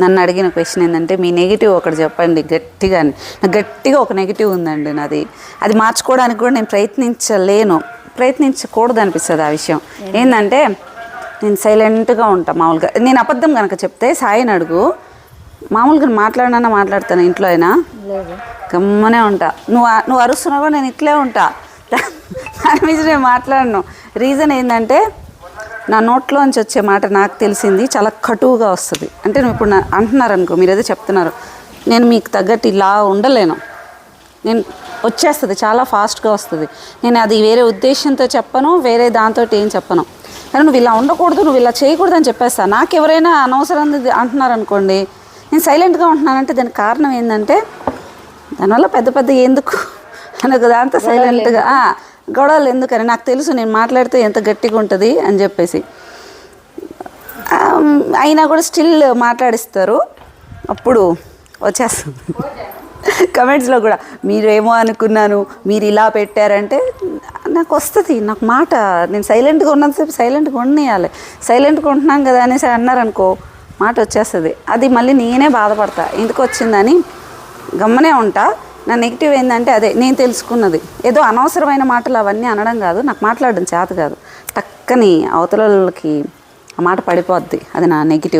నన్ను అడిగిన క్వశ్చన్ ఏంటంటే మీ నెగిటివ్ ఒకటి చెప్పండి గట్టిగా ఒక నెగిటివ్ ఉందండి నాది. అది మార్చుకోవడానికి కూడా నేను ప్రయత్నించకూడదు అనిపిస్తుంది ఆ విషయం. ఏంటంటే నేను సైలెంట్గా ఉంటాను మామూలుగా. నేను అబద్ధం కనుక చెప్తే సాయిని అడుగు, మామూలుగా మాట్లాడతాను ఇంట్లో అయినా గమ్మనే ఉంటా. నువ్వు అరుస్తున్నావు కూడా నేను ఇట్లే ఉంటా, దాని మీద నేను మాట్లాడను. రీజన్ ఏంటంటే నా నోట్లోంచి వచ్చే మాట నాకు తెలిసింది చాలా కటువుగా వస్తుంది. అంటే నువ్వు ఇప్పుడు అంటున్నారు అనుకో, మీరు ఏదో చెప్తున్నారు, నేను మీకు తగ్గట్టు ఇలా ఉండలేను, నేను వచ్చేస్తుంది చాలా ఫాస్ట్గా వస్తుంది. నేను అది వేరే ఉద్దేశంతో చెప్పను, వేరే దాంతో ఏం చెప్పను. కానీ నువ్వు ఇలా ఉండకూడదు, నువ్వు ఇలా చేయకూడదు అని చెప్పేస్తాను. నాకు ఎవరైనా అనవసరం అంటున్నారు అనుకోండి, నేను సైలెంట్గా ఉంటున్నానంటే దానికి కారణం ఏంటంటే దానివల్ల పెద్ద ఎందుకు అనకు దాంతో సైలెంట్గా గొడవలు ఎందుకని నాకు తెలుసు, నేను మాట్లాడితే ఎంత గట్టిగా ఉంటుంది అని చెప్పేసి. అయినా కూడా స్టిల్ మాట్లాడిస్తారు. అప్పుడు వచ్చేస్తుంది కమెంట్స్లో కూడా మీరేమో అనుకున్నాను, మీరు ఇలా పెట్టారంటే నాకు వస్తుంది. నాకు మాట, నేను సైలెంట్గా ఉన్నంతసేపు సైలెంట్గా ఉండనియాలి. సైలెంట్గా ఉంటున్నాను కదా అనేసి అన్నారనుకో, మాట వచ్చేస్తుంది. అది మళ్ళీ నేనే బాధపడతా, ఎందుకు వచ్చిందని గమ్మనే ఉంటా. నా నెగిటివ్ ఏంటంటే అదే నేను తెలుసుకున్నది. ఏదో అనవసరమైన మాటలు అవన్నీ అనడం కాదు, నాకు మాట్లాడడం చేత కాదు. టక్కని అవతలకి ఆ మాట పడిపోద్ది. అది నా నెగిటివ్.